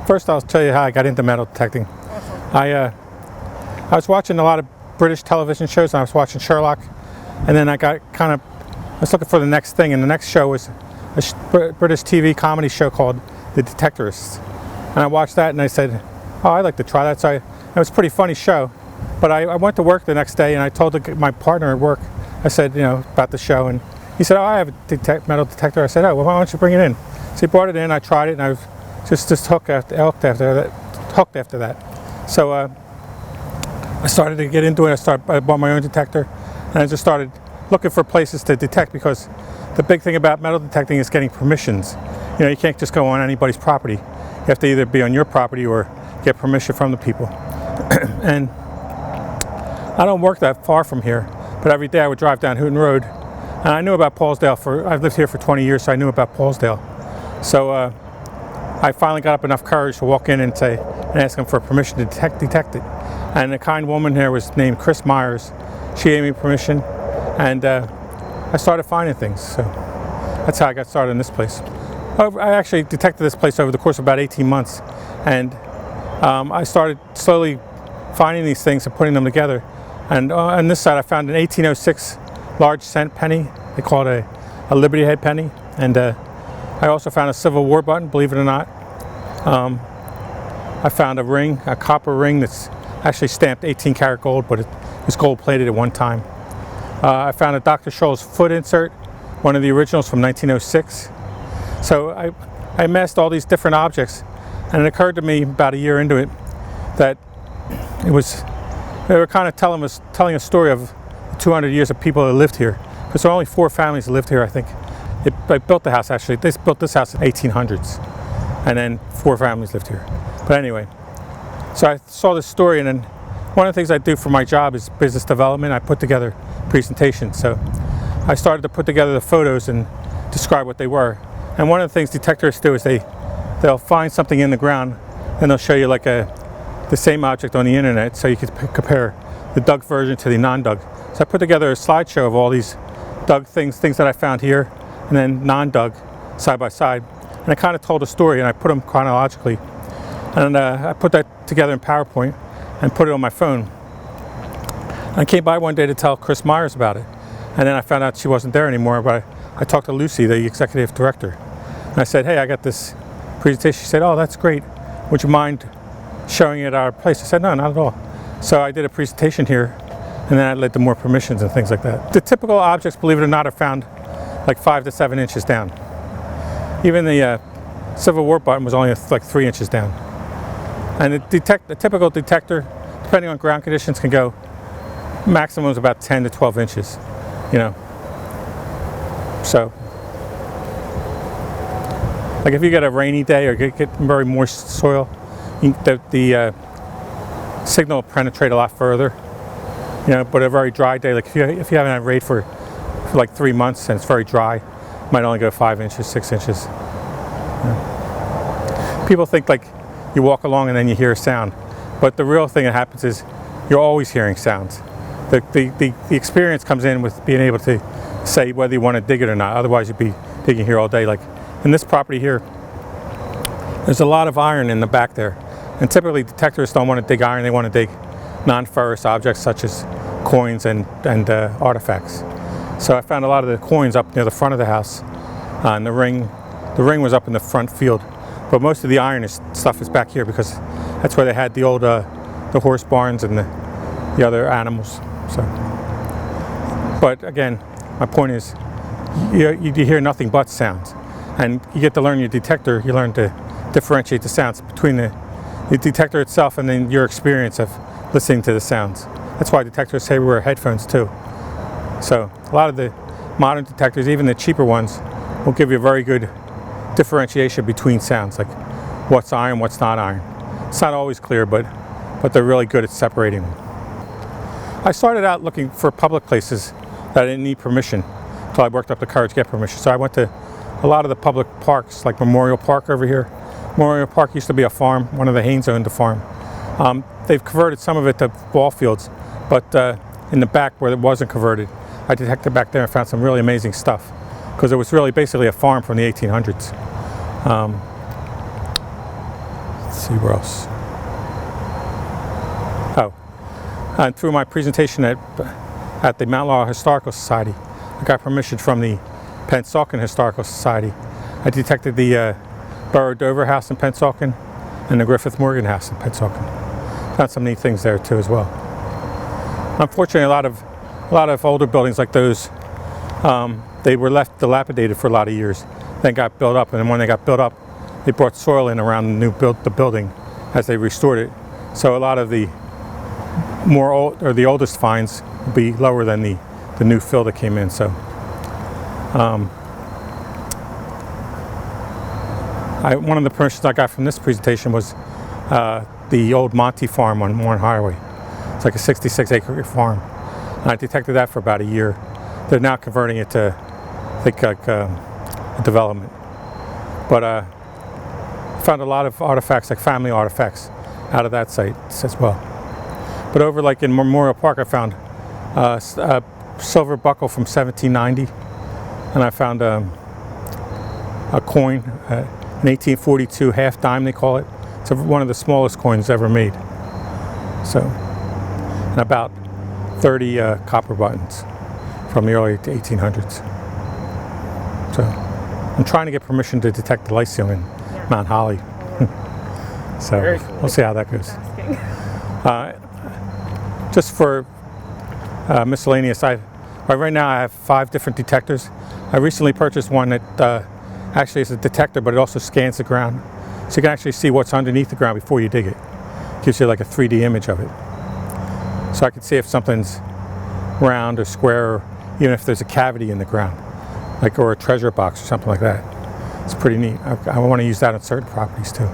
First, I'll tell you how I got into metal detecting. I was watching a lot of British television shows, and I was watching Sherlock, and then I was looking for the next thing, and the next show was a British TV comedy show called The Detectorists. And I watched that, and I said, oh, I'd like to try that. So it was a pretty funny show. But I went to work the next day, and I told my partner at work, I said, about the show, and he said, oh, I have a metal detector. I said, oh, well, why don't you bring it in? So he brought it in, I tried it, and I was just hooked after that. So I started to get into it. I bought my own detector, and I just started looking for places to detect, because the big thing about metal detecting is getting permissions. You can't just go on anybody's property. You have to either be on your property or get permission from the people. And I don't work that far from here, but every day I would drive down Hooten Road, and I knew about Paulsdale. I've lived here for 20 years, so I knew about Paulsdale. So I finally got up enough courage to walk in and ask them for permission to detect it. And the kind woman here was named Chris Myers. She gave me permission, and I started finding things. So that's how I got started in this place. I actually detected this place over the course of about 18 months, and I started slowly finding these things and putting them together. And on this side I found an 1806 large cent penny. They call it a Liberty Head penny. And I also found a Civil War button, believe it or not. I found a ring, a copper ring that's actually stamped 18 karat gold, but it was gold plated at one time. I found a Dr. Scholl's foot insert, one of the originals from 1906. So I amassed all these different objects, and it occurred to me about a year into it that they were kind of telling a story of 200 years of people that lived here, because there are only 4 families that lived here, I think. They built the house, actually. They built this house in the 1800s, and then 4 families lived here. But anyway, so I saw this story, and then one of the things I do for my job is business development. I put together presentations. So I started to put together the photos and describe what they were. And one of the things detectorists do is they'll find something in the ground, and they'll show you like the same object on the internet, so you can compare the dug version to the non-dug. So I put together a slideshow of all these dug things that I found here, and then non-dug side by side. And I kind of told a story, and I put them chronologically. And I put that together in PowerPoint and put it on my phone. I came by one day to tell Chris Myers about it, and then I found out she wasn't there anymore, but I talked to Lucy, the executive director, and I said, hey, I got this presentation. She said, oh, that's great. Would you mind showing it at our place? I said, no, not at all. So I did a presentation here, and then I led to more permissions and things like that. The typical objects, believe it or not, are found like 5 to 7 inches down. Even the Civil War button was only like 3 inches down. And the typical detector, depending on ground conditions, can go maximum is about 10 to 12 inches, So, like if you get a rainy day or get very moist soil, the signal will penetrate a lot further. But a very dry day, like if you haven't had rain for like 3 months and it's very dry, it might only go 5 inches, 6 inches. People think like you walk along and then you hear a sound, but the real thing that happens is you're always hearing sounds. The experience comes in with being able to say whether you want to dig it or not. Otherwise you'd be digging here all day. Like in this property here, there's a lot of iron in the back there, and typically detectorists don't want to dig iron. They want to dig non-ferrous objects such as coins and artifacts. So I found a lot of the coins up near the front of the house, and the ring was up in the front field, but most of the iron stuff is back here, because that's where they had the old the horse barns and the other animals. So, but again, my point is, you hear nothing but sounds, and you get to learn your detector. You learn to differentiate the sounds between the detector itself and then your experience of listening to the sounds. That's why detectors say we wear headphones too. So a lot of the modern detectors, even the cheaper ones, will give you a very good differentiation between sounds, like what's iron, what's not iron. It's not always clear, but they're really good at separating them. I started out looking for public places that I didn't need permission until I worked up the courage to get permission. So I went to a lot of the public parks, like Memorial Park over here. Memorial Park used to be a farm. One of the Haynes owned the farm. They've converted some of it to ball fields, but in the back where it wasn't converted, I detected back there and found some really amazing stuff, because it was really basically a farm from the 1800s. see where else. Oh, and through my presentation at the Mount Laurel Historical Society, I got permission from the Pennsauken Historical Society. I detected the Burrow Dover House in Pennsauken and the Griffith Morgan House in Pennsauken. Found some neat things there too as well. Unfortunately, a lot of older buildings like those, they were left dilapidated for a lot of years, then got built up, and then when they got built up, they brought soil in around the building as they restored it. So a lot of the the oldest finds will be lower than the new fill that came in. So one of the permissions I got from this presentation was the old Monty farm on Warren Highway. It's like a 66-acre farm. And I detected that for about a year. They're now converting it to, I think, like a development. But I found a lot of artifacts, like family artifacts, out of that site as well. But over like in Memorial Park, I found a silver buckle from 1790, and I found a coin, an 1842 half dime they call it. It's one of the smallest coins ever made. So, and about 30 copper buttons from the early 1800s. So, I'm trying to get permission to detect the lithium in Mount Holly. So we'll see how that goes. Just for miscellaneous, right now I have 5 different detectors. I recently purchased one that actually is a detector, but it also scans the ground. So you can actually see what's underneath the ground before you dig it. Gives you like a 3D image of it. So I can see if something's round or square, or even if there's a cavity in the ground, like or a treasure box or something like that. It's pretty neat. I want to use that on certain properties too.